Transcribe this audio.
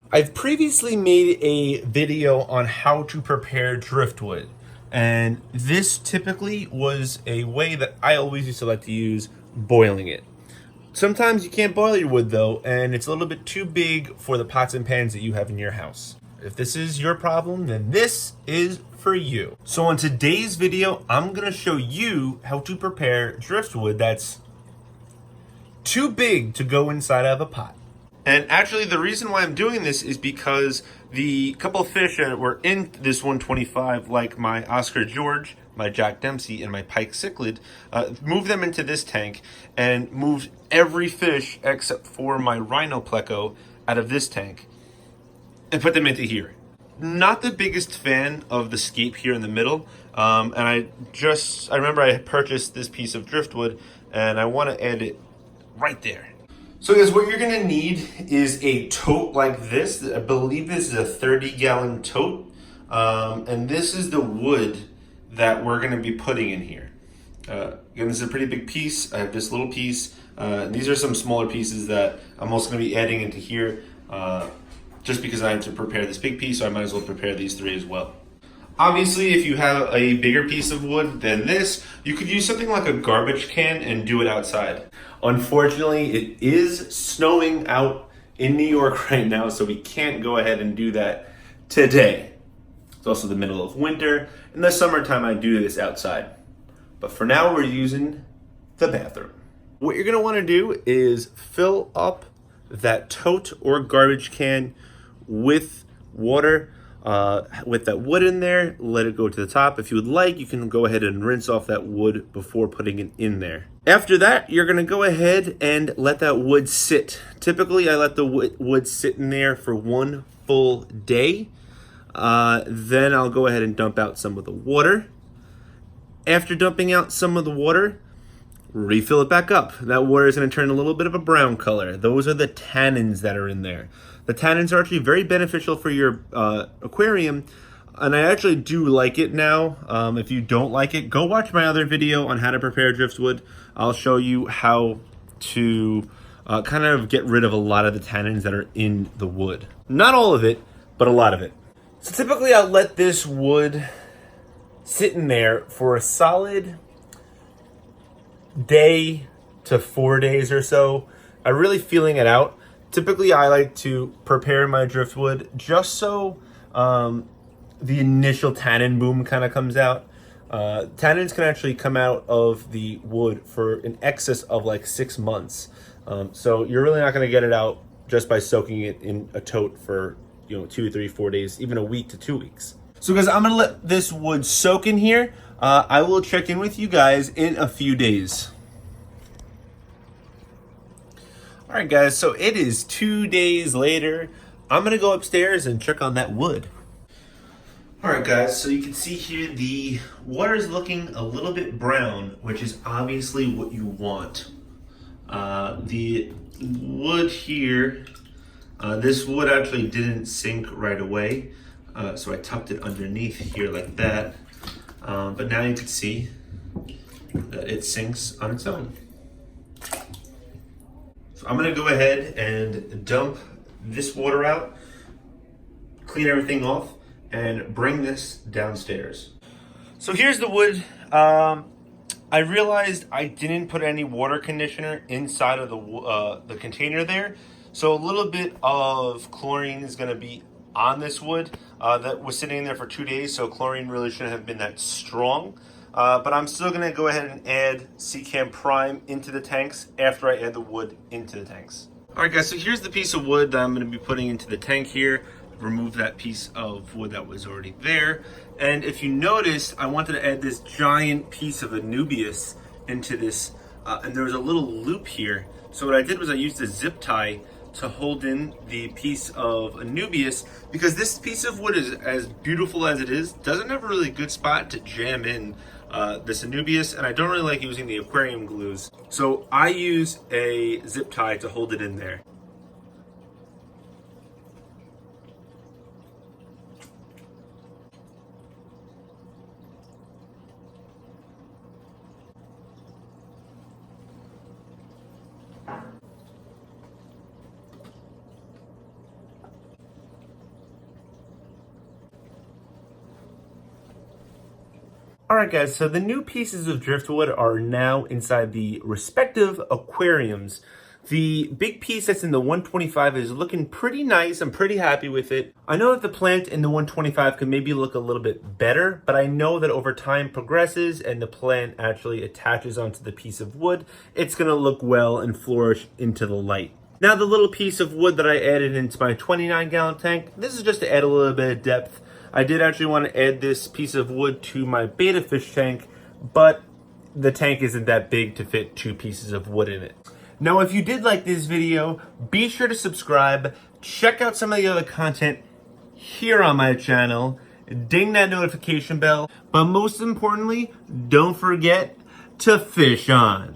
I've previously made a video on how to prepare driftwood, and this typically was a way that I always used to like to use, boiling it. Sometimes you can't boil your wood though, and it's a little bit too big for the pots and pans that you have in your house. If this is your problem, then this is for you. So on today's video, I'm gonna show you how to prepare driftwood that's too big to go inside of a pot. And actually, the reason why I'm doing this is because the couple of fish that were in this 125, like my Oscar George, my Jack Dempsey, and my Pike Cichlid, moved them into this tank and moved every fish except for my Rhino Pleco out of this tank and put them into here. Not the biggest fan of the scape here in the middle, and I remember I had purchased this piece of driftwood and I want to add it right there. So guys, what you're gonna need is a tote like this. I believe this is a 30-gallon tote. And this is the wood that we're gonna be putting in here. Again, this is a pretty big piece. I have this little piece. These are some smaller pieces that I'm also gonna be adding into here. Just because I had to prepare this big piece, so I might as well prepare these three as well. Obviously, if you have a bigger piece of wood than this, you could use something like a garbage can and do it outside. Unfortunately, it is snowing out in New York right now, so we can't go ahead and do that today. It's also the middle of winter. In the summertime, I do this outside. But for now, we're using the bathroom. What you're gonna wanna do is fill up that tote or garbage can with water. With that wood in there, let it go to the top. If you would like, you can go ahead and rinse off that wood before putting it in there. After that, you're gonna go ahead and let that wood sit. Typically, I let the wood sit in there for 1 full day. Then I'll go ahead and dump out some of the water. After dumping out some of the water, refill it back up. That water is going to turn a little bit of a brown color. Those are the tannins that are in there. The tannins are actually very beneficial for your aquarium, and I actually do like it now. If you don't like it, go watch my other video on how to prepare driftwood. I'll show you how to kind of get rid of a lot of the tannins that are in the wood. Not all of it, but a lot of it. So typically I'll let this wood sit in there for a solid day to 4 days or so. I'm really feeling it out. Typically, I like to prepare my driftwood just so the initial tannin boom kind of comes out. Tannins can actually come out of the wood for an excess of like 6 months. So you're really not going to get it out just by soaking it in a tote for 2, 3, 4 days, even a week to 2 weeks. So guys, I'm going to let this wood soak in here. I will check in with you guys in a few days. All right, guys, so it is 2 days later. I'm gonna go upstairs and check on that wood. All right, guys, so you can see here the water is looking a little bit brown, which is obviously what you want. The wood here, this wood actually didn't sink right away, so I tucked it underneath here like that. But now you can see that it sinks on its own. So I'm gonna go ahead and dump this water out, clean everything off, and bring this downstairs. So here's the wood. I realized I didn't put any water conditioner inside of the container there. So a little bit of chlorine is gonna be on this wood that was sitting in there for 2 days, so chlorine really shouldn't have been that strong. But I'm still gonna go ahead and add Secam Prime into the tanks after I add the wood into the tanks. All right, guys, so here's the piece of wood that I'm gonna be putting into the tank here. Remove that piece of wood that was already there. And if you notice, I wanted to add this giant piece of Anubis into this, and there was a little loop here. So what I did was I used a zip tie to hold in the piece of Anubis, because this piece of wood, is as beautiful as it is, doesn't have a really good spot to jam in this Anubis, and I don't really like using the aquarium glues. So I use a zip tie to hold it in there. Alright guys, so the new pieces of driftwood are now inside the respective aquariums. The big piece that's in the 125 is looking pretty nice. I'm pretty happy with it. I know that the plant in the 125 could maybe look a little bit better, but I know that over time progresses and the plant actually attaches onto the piece of wood, it's going to look well and flourish into the light. Now the little piece of wood that I added into my 29-gallon tank, this is just to add a little bit of depth. I did actually want to add this piece of wood to my betta fish tank, but the tank isn't that big to fit 2 pieces of wood in it. Now, if you did like this video, be sure to subscribe, check out some of the other content here on my channel, ding that notification bell, but most importantly, don't forget to fish on.